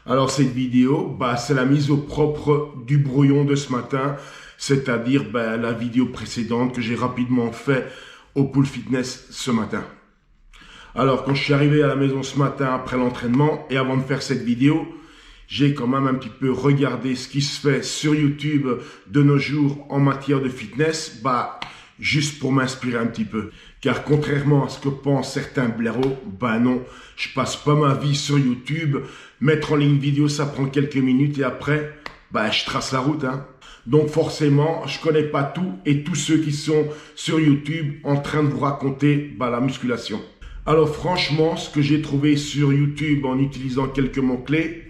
Alors cette vidéo, c'est la mise au propre du brouillon de ce matin, c'est-à-dire la vidéo précédente que j'ai rapidement fait au Pool Fitness ce matin. Alors quand je suis arrivé à la maison ce matin après l'entraînement et avant de faire cette vidéo, j'ai quand même un petit peu regardé ce qui se fait sur YouTube de nos jours en matière de fitness, juste pour m'inspirer un petit peu. Car contrairement à ce que pensent certains blaireaux, non, je passe pas ma vie sur YouTube. Mettre en ligne une vidéo, ça prend quelques minutes et après, je trace la route. Donc forcément, je connais pas tout et tous ceux qui sont sur YouTube en train de vous raconter la musculation. Alors franchement, ce que j'ai trouvé sur YouTube en utilisant quelques mots-clés,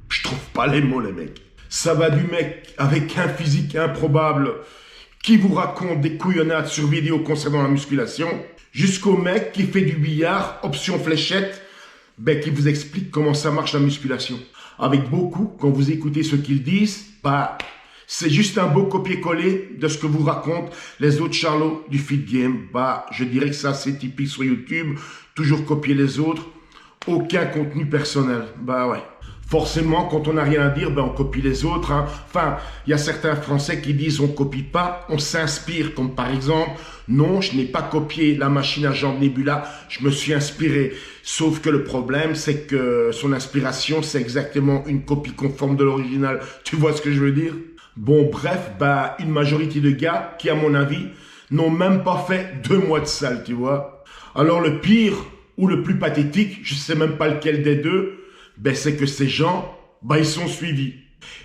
je trouve pas les mots les mecs. Ça va du mec avec un physique improbable qui vous raconte des couillonnades sur vidéo concernant la musculation, jusqu'au mec qui fait du billard, option fléchette, qui vous explique comment ça marche la musculation. Avec beaucoup, quand vous écoutez ce qu'ils disent, c'est juste un beau copier-coller de ce que vous racontent les autres charlots du fit game. Je dirais que c'est assez typique sur YouTube, toujours copier les autres, aucun contenu personnel. Ouais. Forcément, quand on n'a rien à dire, on copie les autres. Enfin, il y a certains Français qui disent on copie pas, on s'inspire. Comme par exemple, non, je n'ai pas copié la machine à jambes Nebula, je me suis inspiré. Sauf que le problème, c'est que son inspiration, c'est exactement une copie conforme de l'original. Tu vois ce que je veux dire? Bon, bref, une majorité de gars qui, à mon avis, n'ont même pas fait 2 mois de salle, tu vois. Alors le pire ou le plus pathétique, je sais même pas lequel des deux, c'est que ces gens, ils sont suivis.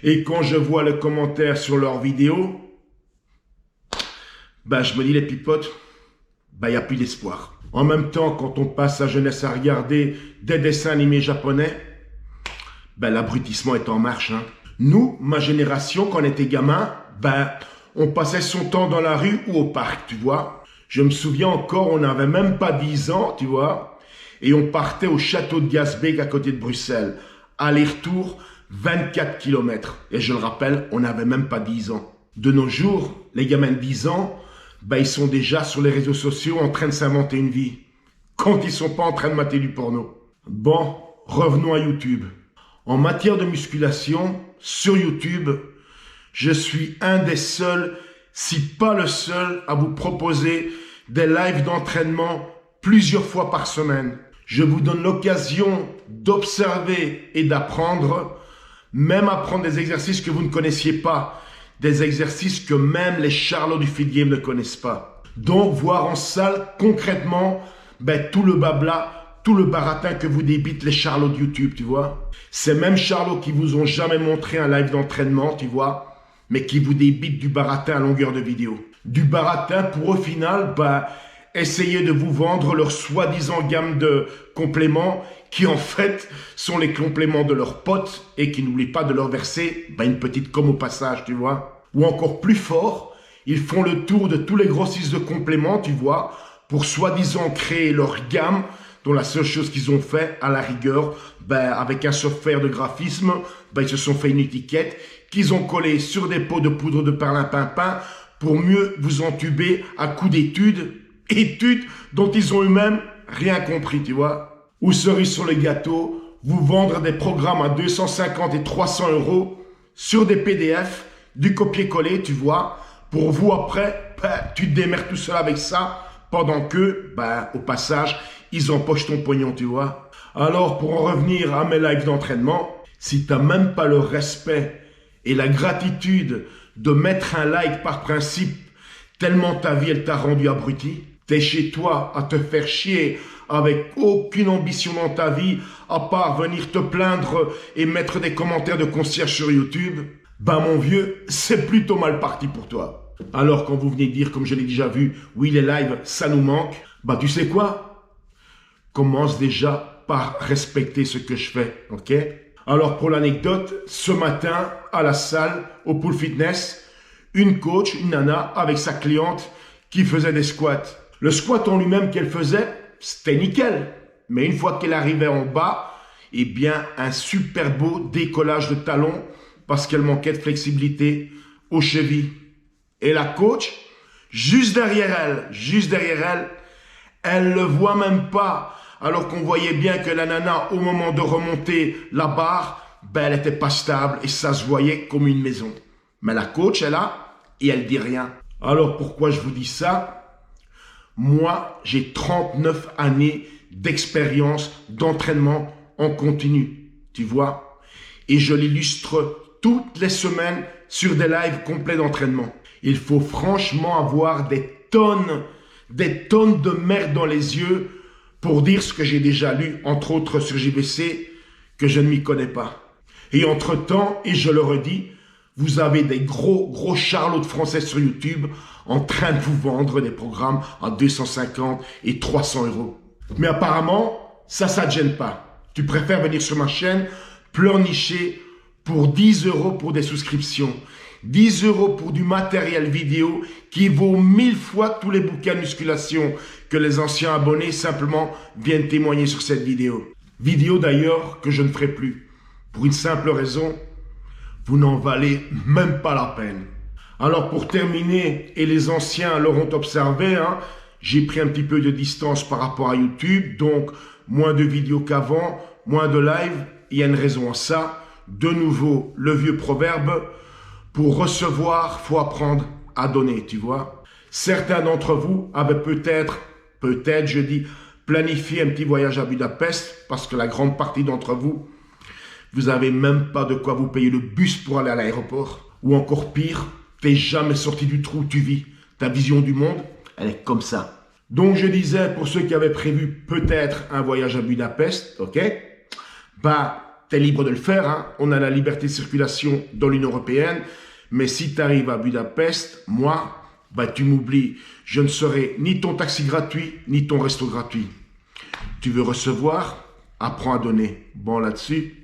Et quand je vois les commentaires sur leurs vidéos, je me dis les pipotes, il n'y a plus d'espoir. En même temps, quand on passe sa jeunesse à regarder des dessins animés japonais, l'abrutissement est en marche. Nous, ma génération, quand on était gamin, on passait son temps dans la rue ou au parc, tu vois. Je me souviens encore, on n'avait même pas 10 ans, tu vois. Et on partait au château de Gasbeek à côté de Bruxelles. Aller-retour, 24 km. Et je le rappelle, on n'avait même pas 10 ans. De nos jours, les gamins de 10 ans, ils sont déjà sur les réseaux sociaux en train de s'inventer une vie. Quand ils sont pas en train de mater du porno. Bon, revenons à YouTube. En matière de musculation, sur YouTube, je suis un des seuls, si pas le seul, à vous proposer des lives d'entraînement plusieurs fois par semaine. Je vous donne l'occasion d'observer et d'apprendre, même apprendre des exercices que vous ne connaissiez pas, des exercices que même les charlots du fit game ne connaissent pas. Donc, voir en salle concrètement tout le blabla, tout le baratin que vous débitent les charlots de YouTube, tu vois. Ces mêmes charlots qui vous ont jamais montré un live d'entraînement, tu vois, mais qui vous débitent du baratin à longueur de vidéo. Du baratin pour au final, essayer de vous vendre leur soi-disant gamme de compléments qui en fait sont les compléments de leurs potes et qui n'oublient pas de leur verser une petite com au passage, tu vois. Ou encore plus fort, ils font le tour de tous les grossistes de compléments, tu vois, pour soi-disant créer leur gamme dont la seule chose qu'ils ont fait à la rigueur, avec un software de graphisme, ils se sont fait une étiquette qu'ils ont collée sur des pots de poudre de perlimpinpin pour mieux vous entuber à coups d'études dont ils ont eux-mêmes rien compris, tu vois. Ou cerise sur le gâteau, vous vendre des programmes à 250 et 300 euros sur des PDF, du copier-coller, tu vois. Pour vous, après, tu te démerdes tout seul avec ça, pendant que, au passage, ils empochent ton pognon, tu vois. Alors, pour en revenir à mes lives d'entraînement, si tu n'as même pas le respect et la gratitude de mettre un like par principe, tellement ta vie, elle t'a rendu abruti, t'es chez toi à te faire chier avec aucune ambition dans ta vie, à part venir te plaindre et mettre des commentaires de concierge sur YouTube, mon vieux, c'est plutôt mal parti pour toi. Alors quand vous venez dire, comme je l'ai déjà vu, oui les lives, ça nous manque, tu sais quoi? Commence déjà par respecter ce que je fais, ok? Alors pour l'anecdote, ce matin, à la salle, au Pool Fitness, une coach, une nana, avec sa cliente qui faisait des squats. Le squat en lui-même qu'elle faisait, c'était nickel. Mais une fois qu'elle arrivait en bas, un super beau décollage de talons parce qu'elle manquait de flexibilité aux chevilles. Et la coach, juste derrière elle, elle le voit même pas alors qu'on voyait bien que la nana, au moment de remonter la barre, ben elle n'était pas stable et ça se voyait comme une maison. Mais la coach est là et elle dit rien. Alors pourquoi je vous dis ça? Moi, j'ai 39 années d'expérience, d'entraînement en continu, tu vois. Et je l'illustre toutes les semaines sur des lives complets d'entraînement. Il faut franchement avoir des tonnes de merde dans les yeux pour dire ce que j'ai déjà lu, entre autres sur JVC, que je ne m'y connais pas. Et entre-temps, et je le redis, vous avez des gros charlots de français sur YouTube en train de vous vendre des programmes à 250 et 300 €. Mais apparemment, ça ne te gêne pas. Tu préfères venir sur ma chaîne, pleurnicher pour 10 € pour des souscriptions. 10 € pour du matériel vidéo qui vaut 1000 fois tous les bouquins de musculation que les anciens abonnés simplement viennent témoigner sur cette vidéo. Vidéo d'ailleurs que je ne ferai plus. Pour une simple raison, vous n'en valez même pas la peine. Alors pour terminer, et les anciens l'auront observé, hein, j'ai pris un petit peu de distance par rapport à YouTube, donc moins de vidéos qu'avant, moins de live. Il y a une raison à ça. De nouveau, le vieux proverbe, pour recevoir, faut apprendre à donner, tu vois. Certains d'entre vous avaient peut-être je dis, planifié un petit voyage à Budapest, parce que la grande partie d'entre vous, vous n'avez même pas de quoi vous payer le bus pour aller à l'aéroport. Ou encore pire, t'es jamais sorti du trou où tu vis. Ta vision du monde, elle est comme ça. Donc je disais, pour ceux qui avaient prévu peut-être un voyage à Budapest, ok, bah, t'es libre de le faire, hein. On a la liberté de circulation dans l'Union européenne. Mais si tu arrives à Budapest, moi, bah, tu m'oublies. Je ne serai ni ton taxi gratuit, ni ton resto gratuit. Tu veux recevoir? Apprends à donner. Bon, là-dessus,